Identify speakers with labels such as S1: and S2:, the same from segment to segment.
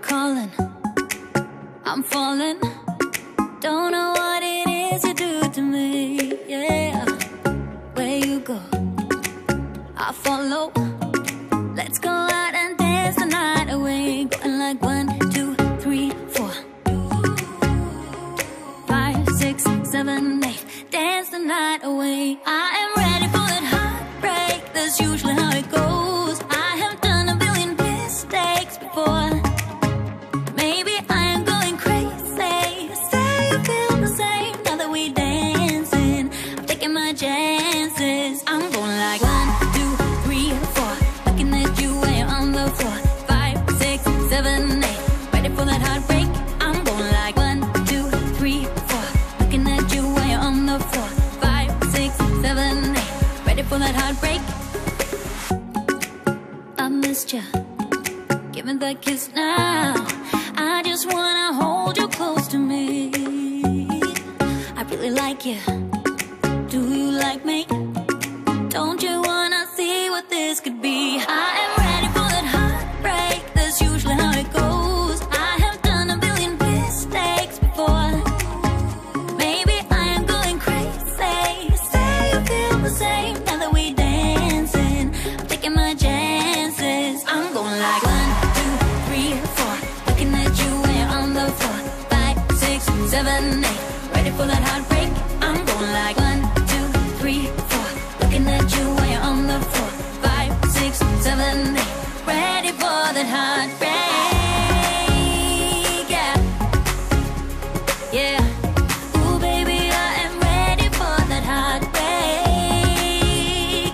S1: calling, I'm falling. Don't know what it is you do to me, yeah. Where you go, I follow. Let's go out and dance the night away. Going like 1, 2, 3, 4, 5, 6, 7, 8. Dance the night away. I am ready for that heartbreak. That's usually how it goes. I have done a billion mistakes before. Maybe I am going crazy. Say you feel the same now that we dancing. I'm taking my chances. I'm going like 1, 2, 3, 4. Looking at you when you're on the floor. 5, 6, 7, 8. Ready for that heartbreak. I'm going like 1, 2, 3, 4. Looking at you when you're on the floor. 5, 6, 7, 8. Ready for that heartbreak. I missed you. Give me that kiss now. I just wanna hold you close to me. I really like you. Do you like me? Don't you wanna see what this could be? I am ready for that heartbreak. That's usually how it goes. I have done a billion mistakes before. Maybe I am going crazy. Say you feel the same now that we dancing. I'm taking my chances. I'm going like 1, 2, 3, 4. Looking at you when you're on the floor. 5, 6, 7, 8. Ready for that heartbreak. I'm going like 1, 2, 3, 4. Looking at you when you're on the floor. 5, 6, 7, 8. Ready for that heartbreak. Yeah, yeah. Ooh, baby, I am ready for that heartbreak.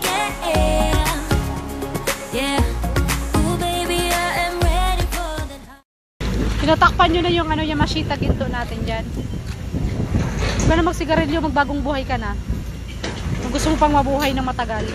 S1: Yeah, yeah. Ooh, baby, I am ready for that heartbreak.
S2: Tinatakpan nyo na yung ano, Yamashita ginto natin dyan. Diba na magsigarilyo, magbagong buhay ka na. Kung gusto mo pang mabuhay ng matagal.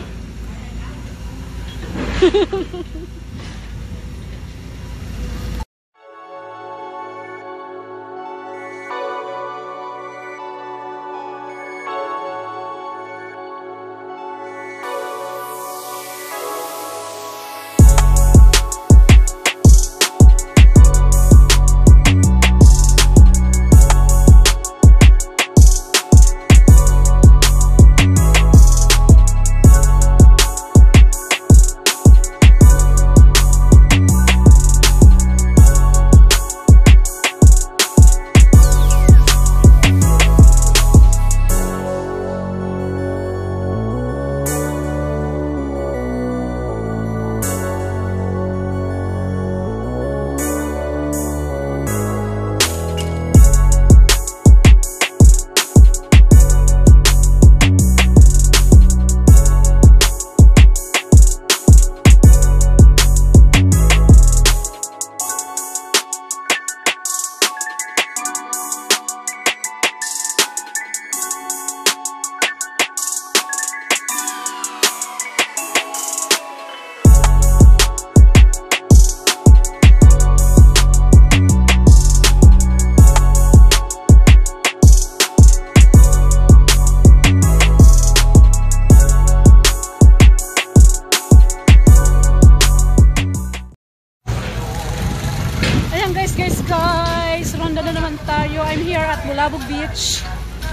S2: Guys, ronda na naman tayo. I'm here at Bulabog Beach,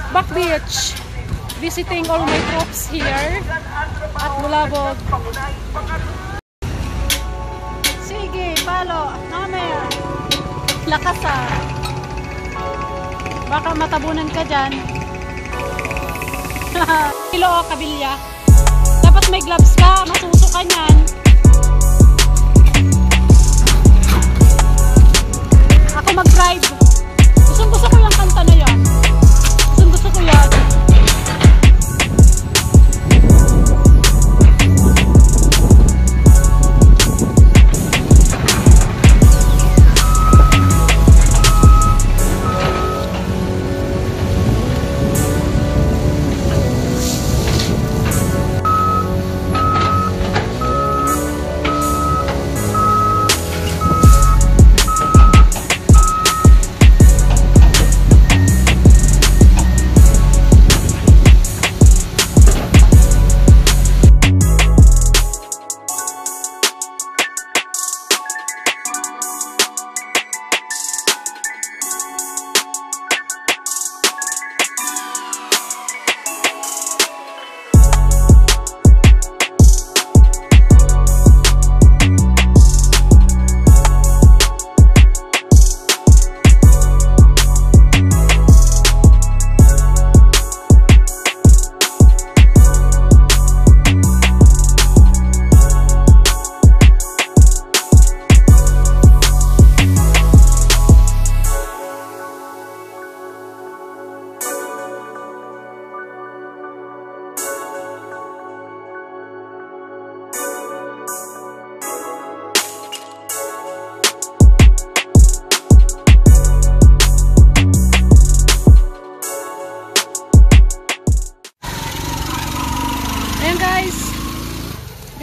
S2: Back Beach, visiting all my troops here at Bulabog. Sige, palo, mamaya. Lakas ah. Baka matabunan ka dyan. Kilo o kabilya. Dapat may gloves ka, masusukan yan. Ako mag-drive. Gusto ko yung kanta na yan. Gusto ko yan.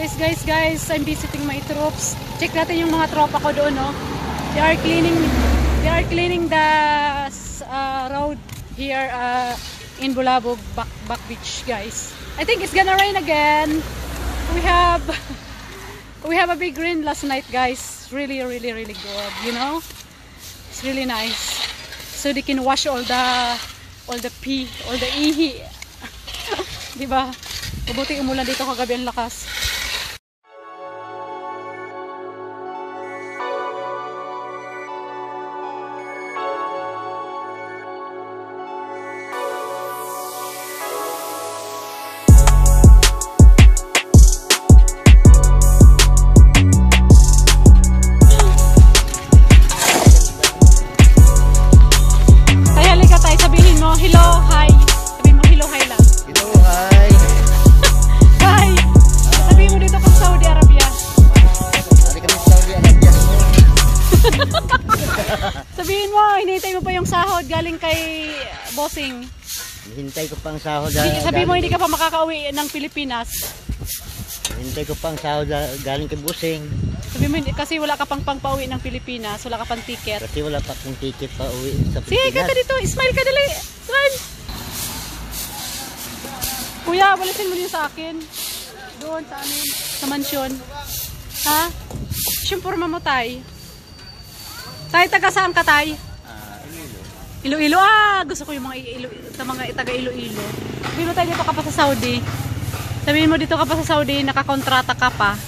S2: Guys, I'm visiting my troops. Check natin yung mga tropa ko doon, no? They are cleaning the road here in Bulabog, Back Beach, guys. I think it's gonna rain again. We have a big rain last night, guys. Really good, you know? It's really nice. So they can wash all the pee, all the ihi. Diba? Mabuti umulan dito kagabi ang lakas. Sabihin mo, hinihintay mo pa yung sahod galing kay bossing.
S3: Hintay ko pang sahod.
S2: Sabihin mo, hindi ka pa makakauwi ng Pilipinas.
S3: Hintay ko pang sahod galing kay bossing.
S2: Sabihin mo, kasi wala ka pang pauwi ng Pilipinas, wala ka pang ticket.
S3: Kasi wala pa akong ticket pa uwi sa Pilipinas.
S2: Sige, kata dito, smile ka dali. Smile. Kuya, walisin mo din sa akin. Doon sa amin, sa mansyon. Ha? Siyempre mamatay. Tay, taga saan ka, tay? Iloilo. Gusto ko yung mga taga Iloilo. Sabihin mo tayo, dito ka pa sa Saudi. Sabihin mo, dito ka pa sa Saudi, nakakontrata ka pa.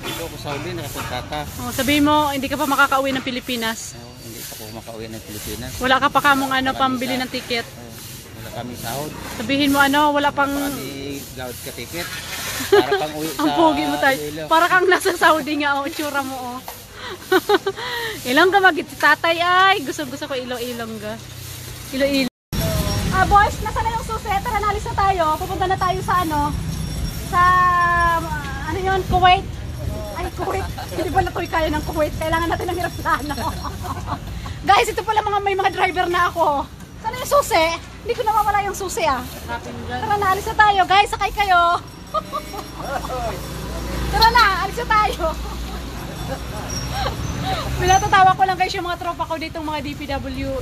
S3: Dito ako sa Saudi, nakakontrata.
S2: Sabihin mo, hindi ka pa makakauwi ng Pilipinas.
S3: Hindi pa ako makauwi ng Pilipinas.
S2: Wala ka pa kamong pambili ng ticket.
S3: Wala kami sahod.
S2: Sabihin mo, wala pang...
S3: Kami gawad ka ticket. Para pang uwi sa
S2: ang pogi mo tayo.
S3: Iloilo.
S2: Para kang nasa Saudi nga, tsura mo, Ilong ka magit si tatay ay gusto ko ilong ga. Iloilo. Boys, nasa na yung susi? Tara, nalis na tayo. Pupunta na tayo sa ano yun, Kuwait. Ay, Kuwait. Hindi pala to'y kaya ng Kuwait. Kailangan natin ng eroplano. Guys, ito pala may mga driver na ako. Sana yung susi? Hindi ko nawawala yung susi Tara na, alis na tayo. Guys, sakay kayo. Tara na, alis na tayo. Pinatatawa ko lang guys yung mga tropa ko ditong mga DPW.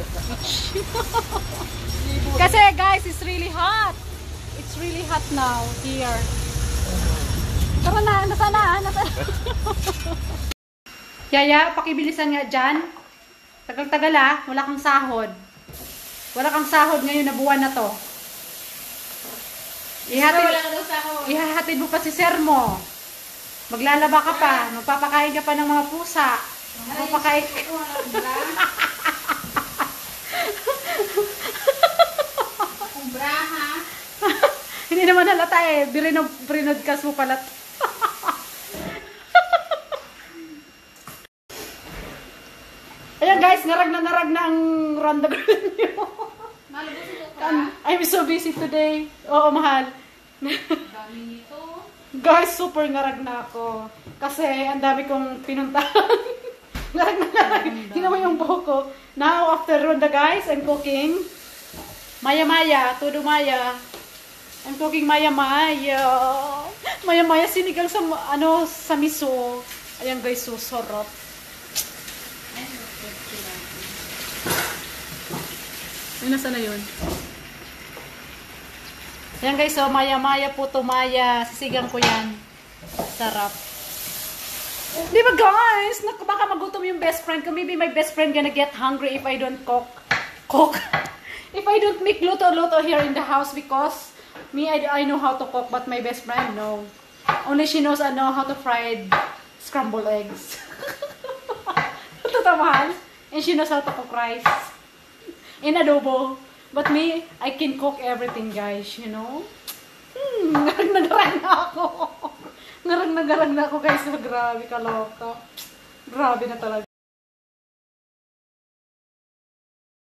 S2: Kasi guys, it's really hot. It's really hot now here. Tara na, nasa na. Yaya, pakibilisan nga dyan. Tagal-tagal wala kang sahod. Wala kang sahod ngayon na buwan na to. Ihahatid mo pa si sir mo. Maglalaba ka pa, magpapakain ka pa ng mga pusa. Magpapakain ka.
S4: Kumbra, ha?
S2: Hindi naman halata Brinodcast mo pala. Ayan guys, ngarag na ang Ronda Girl niyo. I'm so busy today. Oo, mahal.
S4: Dami nito.
S2: Guys, super ngarag na ako. Kasi ang dami kong pinuntahan. Ngarag na ngarag. Tingnan mo yung buhok ko. Now, after Ronda guys, I'm cooking maya-maya, todo maya. I'm cooking maya-maya. Maya-maya sinigang sa sa miso. Ayan guys, so sarap. Nasa na yun? Yan guys, so maya-maya po to maya. Sisigang ko yan. Sarap. Di ba guys? Baka magutom yung best friend ko. Maybe my best friend gonna get hungry if I don't cook. If I don't make luto-luto here in the house because me, I know how to cook but my best friend, no. Only she knows how to fry scrambled eggs. Totoo. And she knows how to cook rice. In adobo. But me, I can cook everything, guys, you know? Ngarag na ako, guys. Grabe, kaloka. Grabe na talaga.